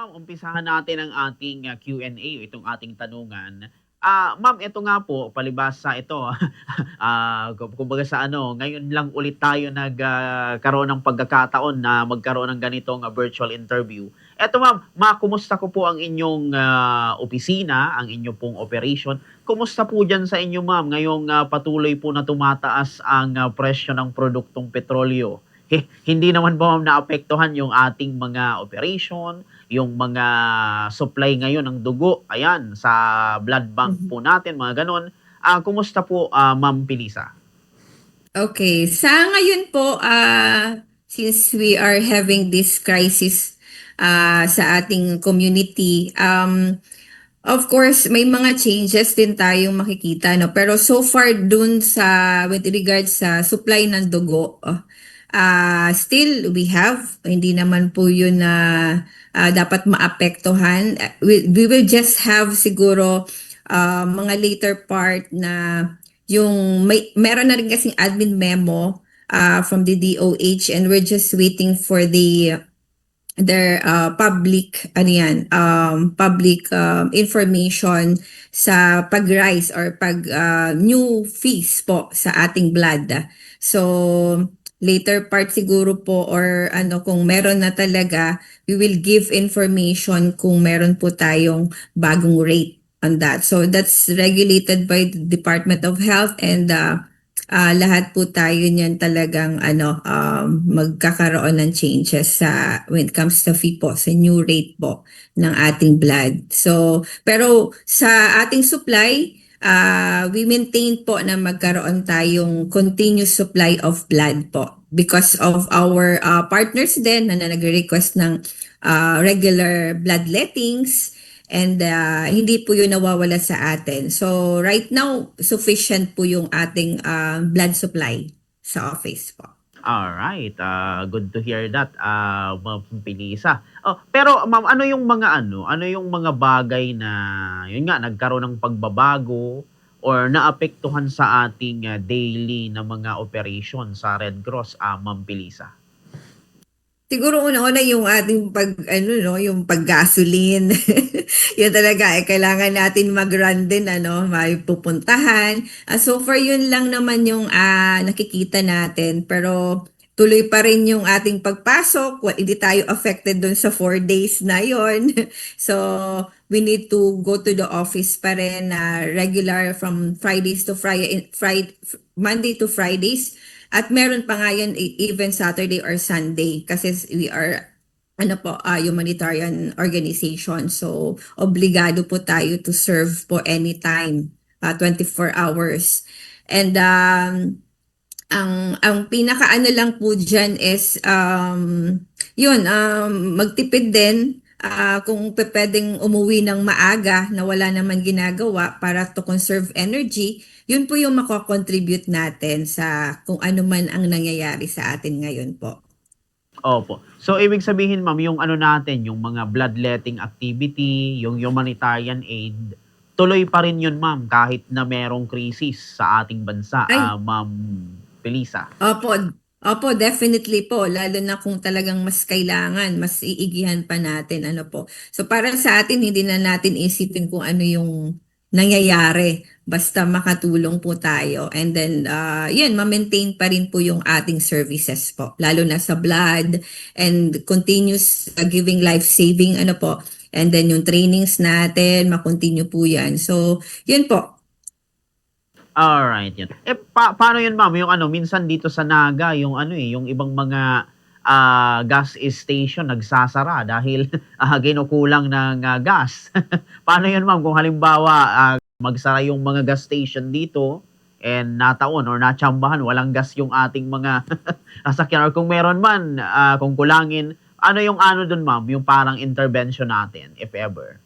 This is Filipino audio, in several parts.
ma'am, umpisahan natin ang ating Q&A, itong ating tanungan. Ma'am, ito nga po, palibhas sa ito, kumbaga sa ano, ngayon lang ulit tayo karoon ng pagkakataon na magkaroon ng ganitong virtual interview. Eto ma'am, kumusta ko po ang inyong opisina, ang inyong pong operation? Kumusta po dyan sa inyo ma'am, ngayong patuloy po na tumataas ang presyo ng produktong petrolyo? Hindi naman ba ma'am naapektuhan yung ating mga operation, yung mga supply ngayon ng dugo, ayan, sa blood bank Mhm. po natin, mga ganon. Kumusta po, Ma'am Pilisa? Okay, sa ngayon po, since we are having this crisis sa ating community, of course, may mga changes din tayong makikita, no? Pero so far dun with regards sa supply ng dugo, still we have, hindi naman po yun na dapat maapektuhan. We will just have siguro mga later part na yung meron na rin kasing admin memo from the DOH, and we're just waiting for their public ano yan, public information sa pag-rise or new fees po sa ating blood. So later part siguro po, or ano, kung meron na talaga, we will give information kung meron po tayong bagong rate on that. So that's regulated by the Department of Health, and lahat po tayo niyan talagang magkakaroon ng changes sa when it comes to fee po, sa new rate po ng ating blood. So, pero sa ating supply, we maintain po na magkaroon tayong continuous supply of blood po because of our partners din na nagre-request ng regular bloodlettings. And hindi po yun nawawala sa atin. So right now, sufficient po yung ating blood supply sa office po. Alright, good to hear that, Ma'am Pilisa. Pero ma'am, ano yung mga bagay na, yun nga, nagkaroon ng pagbabago or naapektuhan sa ating daily na mga operation sa Red Cross, Ma'am Pilisa? Siguro una-una yung ating yung pag-gasoline. Yun talaga, kailangan natin mag-run din, may pupuntahan. So far, yun lang naman yung nakikita natin. Pero tuloy pa rin yung ating pagpasok. Hindi tayo affected dun sa 4 days na yon. So, we need to go to the office pa rin, regular from Fridays to Monday to Fridays. At meron pa nga yan even Saturday or Sunday kasi we are humanitarian organization. So, obligado po tayo to serve po anytime, 24 hours. And ang pinakaano lang po dyan is magtipid din, kung pwedeng umuwi ng maaga na wala naman ginagawa para to conserve energy, yun po yung mako-contribute natin sa kung ano man ang nangyayari sa atin ngayon po. Opo. So, ibig sabihin, ma'am, yung ano natin, yung mga bloodletting activity, yung humanitarian aid, tuloy pa rin yun, ma'am, kahit na merong krisis sa ating bansa, Ay, Ma'am Pelisa. opo, opo, definitely po. Lalo na kung talagang mas kailangan, mas iigihan pa natin, ano po. So para sa atin, hindi na natin isipin kung ano yung nangyayari. Basta makatulong po tayo. And then, ma-maintain pa rin po yung ating services po. Lalo na sa blood and continuous giving life-saving, ano po. And then yung trainings natin, makontinue po yan. So, yun po. Alright, yun. Paano yun, ma'am? Yung minsan dito sa Naga, yung ibang mga gas station nagsasara dahil kinukulang ng gas. Paano yun, ma'am? Kung halimbawa, magsara yung mga gas station dito and nataon or natsambahan, walang gas yung ating mga sasakyan, or kung meron man, kung kulangin, ano yung dun, ma'am? Yung parang intervention natin, if ever.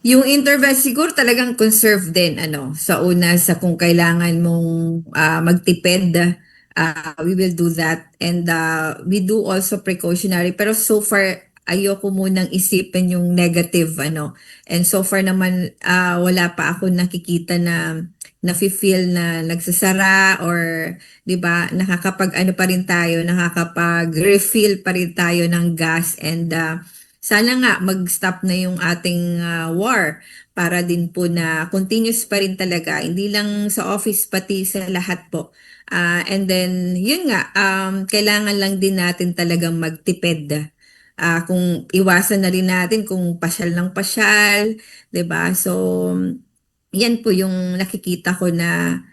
Yung intervention siguro talagang conserve din, sa una, sa kung kailangan mong magtipid, we will do that. And we do also precautionary, pero so far ayoko munang isipin yung negative, and so far naman wala pa ako nakikita na nafi-feel na nagsasara, or 'di ba, nakakapag ano pa rin tayo, nakakapag refill pa rin tayo ng gas. And sana nga mag-stop na yung ating war para din po na continuous pa rin talaga, hindi lang sa office pati sa lahat po. And then, yun nga, kailangan lang din natin talagang magtipid. Kung iwasan na rin natin kung pasyal ng pasyal, 'di ba? So, yan po yung nakikita ko na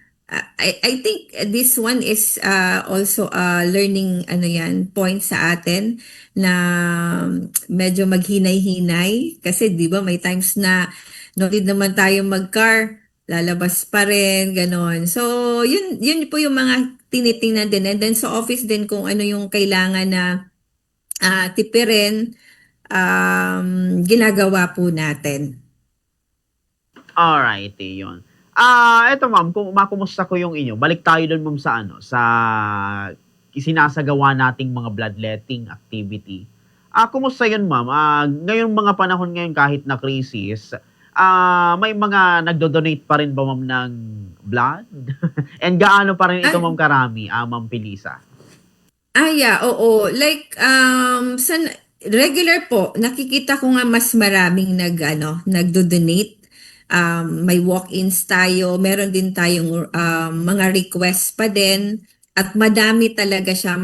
I think this one is also a learning ano yan point sa atin na medyo maghinay-hinay kasi 'di ba may times na no need naman tayo mag-car, lalabas pa rin ganon. So yun po yung mga tinitingnan din, and then sa office din kung ano yung kailangan na tipirin, ginagawa po natin. Alright, yun. Eto ma'am, kung makumusta ko yung inyo, balik tayo dun ma'am sa ano, sa sinasagawa nating mga bloodletting activity. Kumusta yun ma'am? Ngayong mga panahon ngayon kahit na crisis, may mga nagdo-donate pa rin ba ma'am ng blood? And gaano pa rin ito Ay, ma'am karami, ma'am Pilisa? yeah, oo. Like, regular po, nakikita ko nga mas maraming nagdo-donate. May walk-ins tayo, meron din tayong mga requests pa din. At madami talaga siya,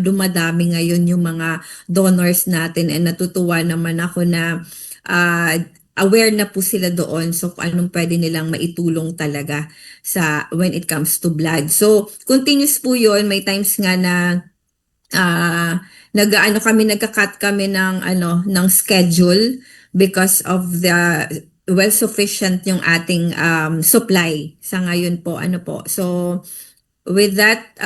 dumadami ngayon yung mga donors natin, and natutuwa naman ako na ah, aware na po sila doon, so kung anong pwede nilang maitulong talaga sa when it comes to blood. So, continuous po yun. May times nga na nagka-cut kami ng schedule because of the well sufficient yung ating supply sa ngayon po so with that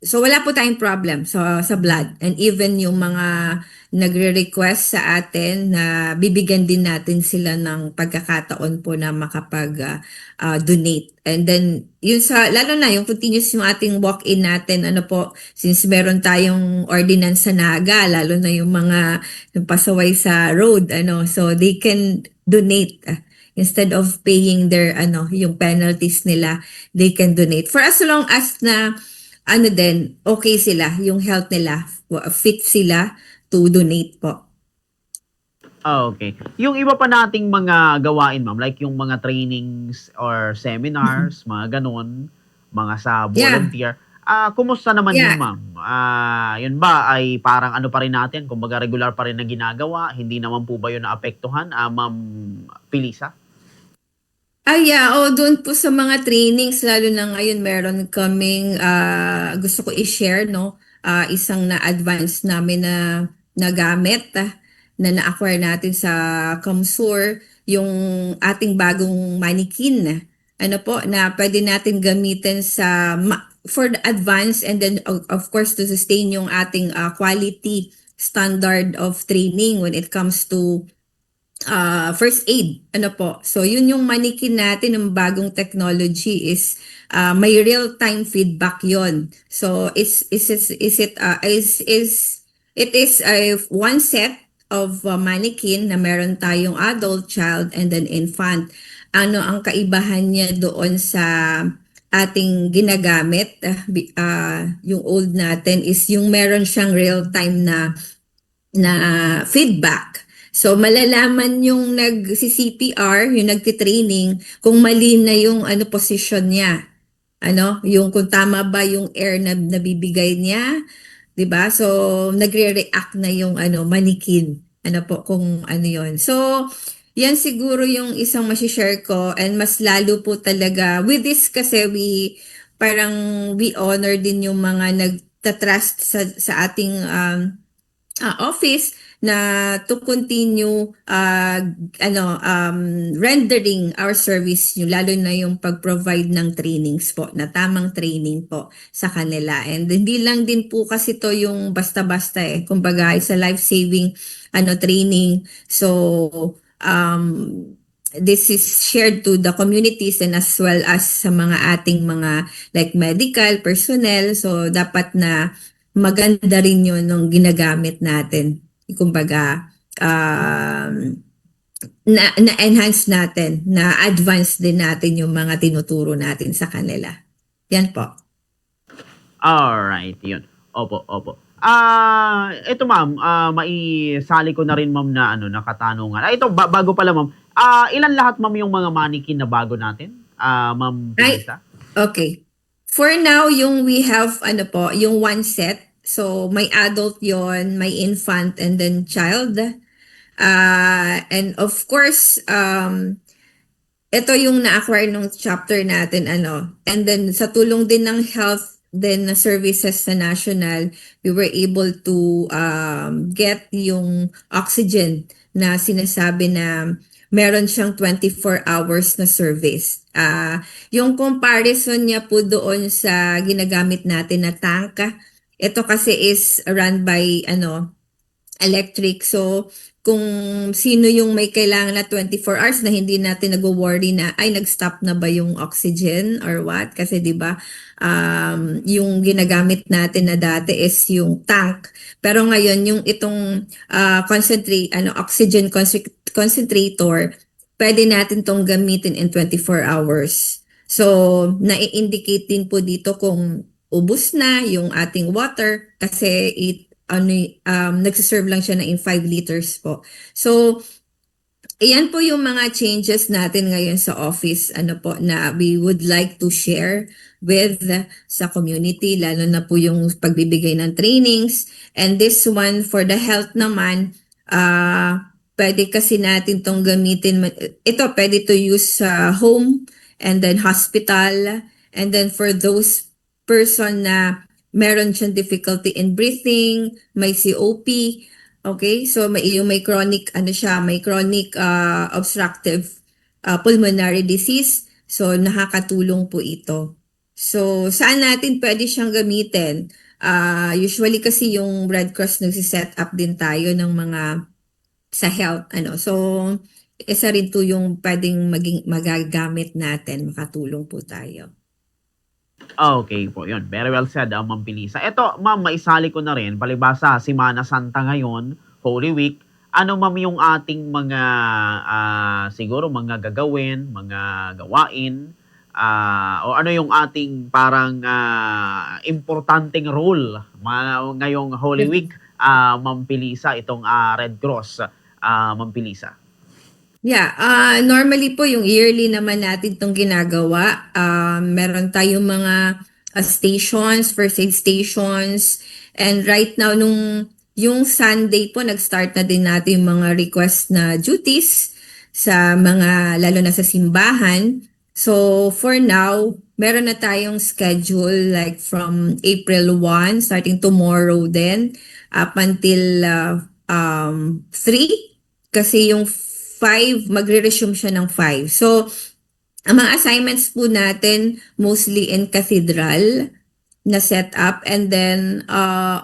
so wala po tayong problem sa blood, and even yung mga nagre-request sa atin na bibigyan din natin sila ng pagkakataon po na makapag donate. And then yun lalo na yung continuous yung ating walk-in natin since meron tayong ordinance sa Naga, lalo na yung mga pasaway sa road so they can donate instead of paying their yung penalties nila, they can donate for as long as na din okay sila, yung health nila fit sila to donate po. Okay. Yung iba pa nating mga gawain ma'am, like yung mga trainings or seminars, mga ganon, mga sa Yeah, volunteer, kumusta naman yun yeah. ma'am? Yun ba ay parang ano pa rin natin, kumbaga regular pa rin na ginagawa, hindi naman po ba yun naapektuhan, ma'am Pilisa? Yeah, doon po sa mga trainings, lalo na ngayon meron kaming gusto ko i-share, no? Isang na-advance namin na gamit na na-acquire natin sa Comsur, yung ating bagong mannequin. Na pwede natin gamitin for the advance, and then of course to sustain yung ating quality standard of training when it comes to first aid. So yun yung mannequin natin ng bagong technology is may real-time feedback yon. So it is a one set of mannequin na meron tayong adult, child, and then infant. Ano ang kaibahan niya doon sa ating ginagamit? Yung old natin is yung meron siyang real-time na feedback. So malalaman yung nag-CPR, yung nagti-training, kung mali na yung position niya. Yung kung tama ba yung air na nabibigay niya, 'di ba? So nagre-react na yung mannequin. Kung ano 'yon. So yan siguro yung isang ma-share ko, and mas lalo po talaga with this kasi we honor din yung mga nagta-trust sa ating office na to continue rendering our service lalo na yung pag-provide ng trainings po, na tamang training po sa kanila. And hindi lang din po kasi to yung basta-basta kumbaga sa life-saving training. So this is shared to the communities and as well as sa mga ating mga like medical personnel. So dapat na maganda rin yun nung ginagamit natin. Kumbaga, na-enhance natin, na-advance din natin yung mga tinuturo natin sa kanila. Yan po. Alright, yun. Opo, opo. Ito ma'am, maisali ko na rin ma'am na ano, na katanungan. Ito bago pala ma'am. Ilan lahat ma'am yung mga mannequin na bago natin? Ma'am Ay, Pilisa? okay. For now, yung we have, ano po, yung one set. So, may adult yon, may infant, and then child. And of course, ito yung na-acquire nung chapter natin, ano. And then, sa tulong din ng health then na services sa national, we were able to get yung oxygen na sinasabi na meron siyang 24 hours na service. Yung comparison niya po doon sa ginagamit natin na tank, ito kasi is run by ano, electric. So, kung sino yung may kailangan na 24 hours na hindi natin nag-worry na ay nag-stop na ba yung oxygen or what, kasi 'di ba yung ginagamit natin na dati is yung tank, pero ngayon yung itong oxygen concentrator, pwede natin tong gamitin in 24 hours. So nai-indicate din po dito kung ubos na yung ating water kasi nagsiserve lang siya na in 5 liters po. So, ayan po yung mga changes natin ngayon sa office, ano po, na we would like to share with sa community, lalo na po yung pagbibigay ng trainings. And this one, for the health naman, pwede kasi natin tong gamitin. Ito, pwede to use sa home and then hospital. And then for those person na meron siyang difficulty in breathing, may COP, okay? So may chronic may chronic obstructive pulmonary disease. So nakakatulong po ito. So saan natin pwede siyang gamitin? Usually kasi yung Red Cross nagsi-set up din tayo ng mga sa health ano. So isa rin to yung pwedeng magagamit natin, makatulong po tayo. Okay po, yun. Very well said, Ma'am Pilisa. Eto, ma'am, maisali ko na rin, palibhasa, Semana Santa ngayon, Holy Week, ano ma'am yung ating mga, siguro mga gagawin, mga gawain, o ano yung ating parang importanteng role ngayong Holy Week, Ma'am Pilisa, itong Red Cross, Ma'am Pilisa? Yeah, normally po yung yearly naman natin itong ginagawa. Meron tayong mga stations, first aid stations. And right now, yung Sunday po, nag-start na din natin yung mga request na duties sa mga, lalo na sa simbahan. So for now, meron na tayong schedule like from April 1, starting tomorrow then, up until 3. Kasi yung 5, magre-resume siya ng 5. So, ang mga assignments po natin, mostly in cathedral na setup. And then,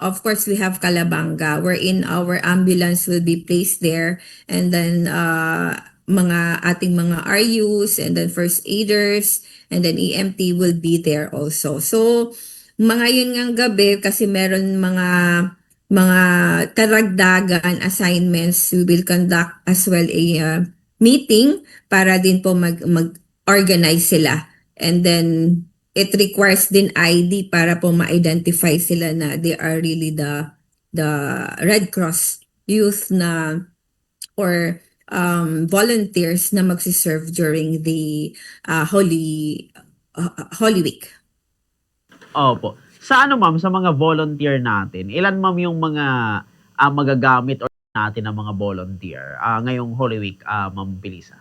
of course, we have Calabanga, wherein our ambulance will be placed there. And then, ating mga RUs, and then first aiders, and then EMT will be there also. So, mga yun ngang gabi, kasi meron mga karagdagan assignments, we will conduct as well a meeting para din po mag-organize sila. And then, it requires din ID para po ma-identify sila na they are really the Red Cross youth na or volunteers na magsiserve during the Holy Week. Opo. Sa ano ma'am, sa mga volunteer natin, ilan ma'am yung mga magagamit or natin ng mga volunteer ngayong Holy Week, Ma'am Pilisa?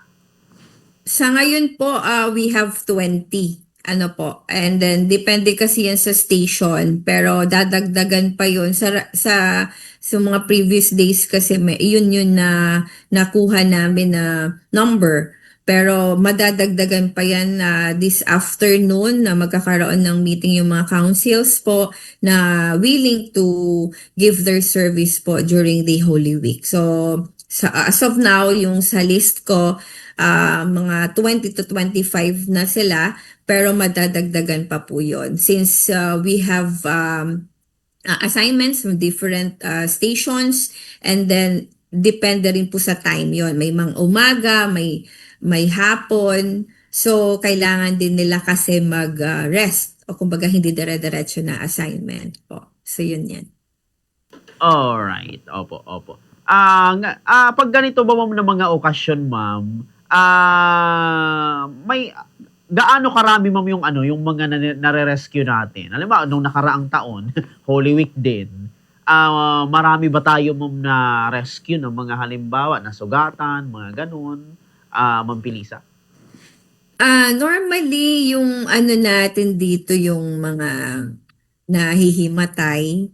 Sa ngayon po, we have 20. Ano po. And then, depende kasi yan sa station. Pero dadagdagan pa yun. Sa mga previous days kasi yun na nakuha namin na number. Pero madadagdagan pa yan this afternoon na magkakaroon ng meeting yung mga councils po na willing to give their service po during the Holy Week. So, as of now, yung sa list ko, mga 20 to 25 na sila, pero madadagdagan pa po yun. Since we have assignments from different stations, and then depende rin po sa time yon. May mga umaga, may hapon. So, kailangan din nila kasi mag-rest o kumbaga hindi dire-diretso na assignment po. So, yun yan. Alright, opo, opo. 'Pag ganito ba ma'am na mga okasyon ma'am, may gaano karami ma'am yung ano, yung mga nare-rescue natin? Halimbawa nung nakaraang taon, Holy Week din, marami ba tayo ma'am na rescue ng mga halimbawa nasugatan, mga gano'n, Ma'am Pilisa? Normally yung ano natin dito yung mga nahihimatay,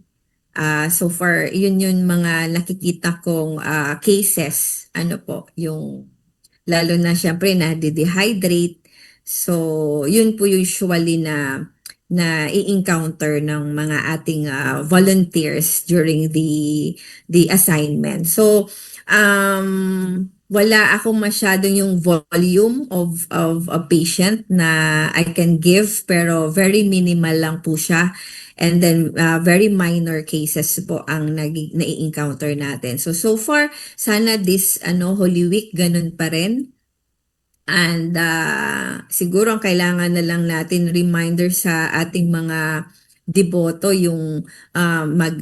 so far yun yung mga nakikita kong cases, ano po, yung lalo na siyempre nade-dehydrate. So, yun po usually na i-encounter ng mga ating volunteers during the assignment. So, wala akong masyadong yung volume of a patient na I can give, pero very minimal lang po siya. And then very minor cases po ang nai-encounter natin. So far sana this Holy Week ganun pa rin. And siguro ang kailangan na lang natin reminder sa ating mga deboto yung mag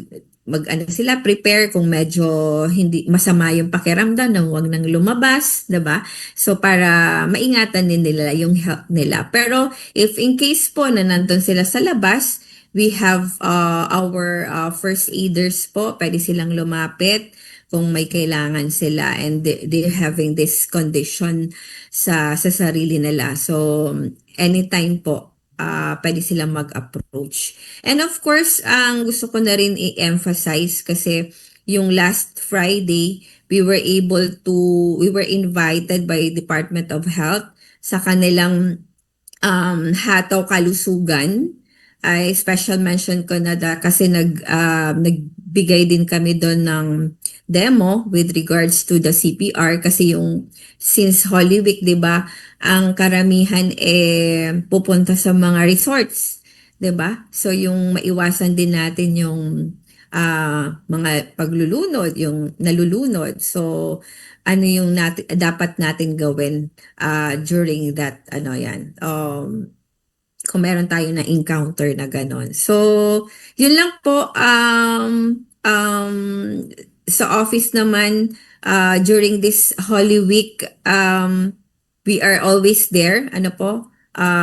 ano sila prepare kung medyo hindi masama yung pakiramdam na huwag nang lumabas, 'di ba? So para maingatan din nila yung health nila. Pero if in case po na nandun sila sa labas, we have our first aiders po, pwede silang lumapit kung may kailangan sila and they're having this condition sa sarili nila. So, anytime po, pwede silang mag-approach. And of course, ang gusto ko na rin i-emphasize kasi yung last Friday, we were invited by Department of Health sa kanilang hataw kalusugan. Ay special mention ko na kasi nagbigay din kami doon ng demo with regards to the CPR kasi yung since Holy Week, 'di ba, ang karamihan pupunta sa mga resorts, 'di ba? So yung maiwasan din natin yung mga paglulunod, yung nalulunod. So ano yung dapat natin gawin during that kung meron tayo na encounter na ganon. So, yun lang po. Sa office naman, during this Holy Week, we are always there. Ano po?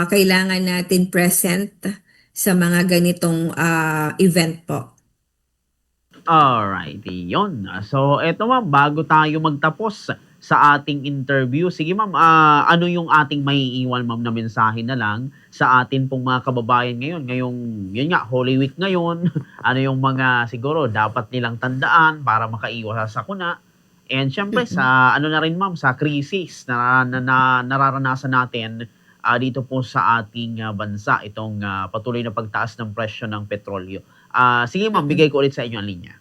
Kailangan natin present sa mga ganitong event po. Alrighty, yun. So, eto ma'am, bago tayo magtapos sa ating interview, sige ma'am, ano yung ating maiiwan ma'am na mensahe na lang sa atin pong mga kababayan ngayon? Ngayong, yun nga, Holy Week ngayon, ano yung mga siguro dapat nilang tandaan para makaiwas sa sakuna? And syempre sa ano na rin ma'am, sa krisis na nararanasan natin dito po sa ating bansa, itong patuloy na pagtaas ng presyo ng petrolyo. Sige ma'am, bigay ko ulit sa inyo ang linya.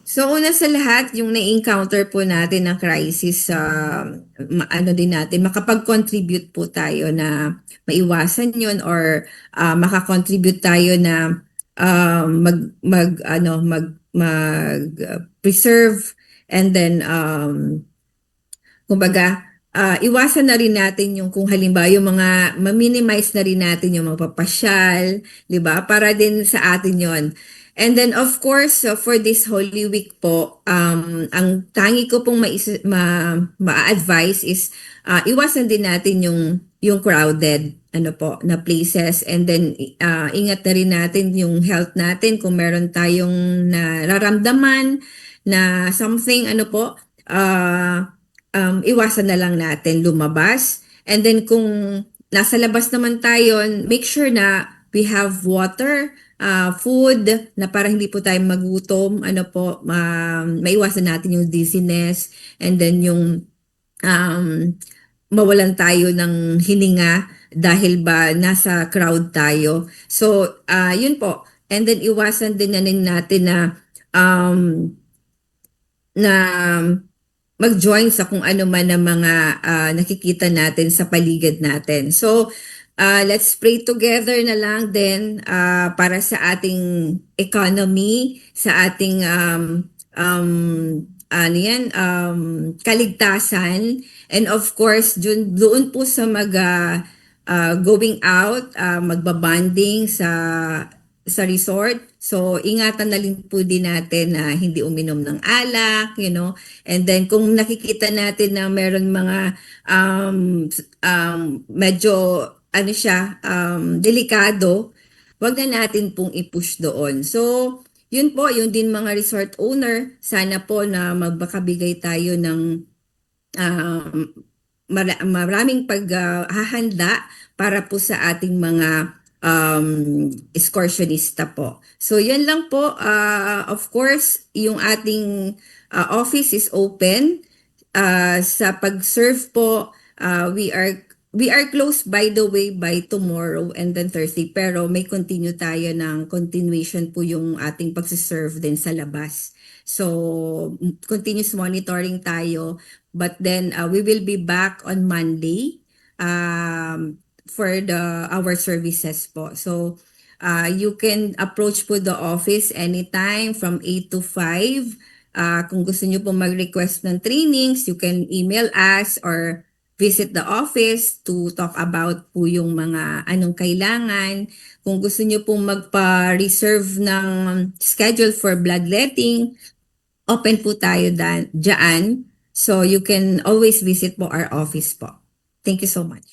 So una sa lahat, yung na-encounter po natin ng crisis, ano din natin, makapag-contribute po tayo na maiwasan yun or makakontribute tayo na preserve and then kumbaga iwasan na rin natin yung kung halimbawa yung mga ma-minimize na rin natin yung mapapasyal, 'di ba? Para din sa atin yon. And then of course, for this Holy Week po, ang tangi ko pong ma-advise is iwasan din natin yung crowded na places, and then ingat na rin natin yung health natin kung meron tayong nararamdaman na something iwasan na lang natin lumabas. And then kung nasa labas naman tayo, make sure na we have water, food, na para hindi po tayo magutom, maiwasan natin yung dizziness, and then yung mawalan tayo ng hininga dahil ba nasa crowd tayo. So, yun po. And then iwasan din natin na mag-join sa kung ano man ang mga nakikita natin sa paligid natin. So, let's pray together na lang din para sa ating economy, sa ating kaligtasan, and of course doon po sa going out, magbabanding sa sa resort. So, ingatan na rin po din natin na hindi uminom ng alak, And then, kung nakikita natin na meron mga medyo, delikado, wag na natin pong i-push doon. So, yun po, yun din mga resort owner, sana po na magbakabigay tayo ng maraming paghahanda para po sa ating mga excursionista po. So, yun lang po. Of course, yung ating office is open. Sa pag-serve po, we are closed by the way by tomorrow and then Thursday, pero may continue tayo ng continuation po yung ating pag-serve din sa labas. So, continuous monitoring tayo, but then we will be back on Monday for our services po. So, you can approach po the office anytime from 8 to 5. Kung gusto nyo po mag-request ng trainings, you can email us or visit the office to talk about po yung mga anong kailangan. Kung gusto nyo pong magpa-reserve ng schedule for bloodletting, open po tayo dyan. So you can always visit po our office po. Thank you so much.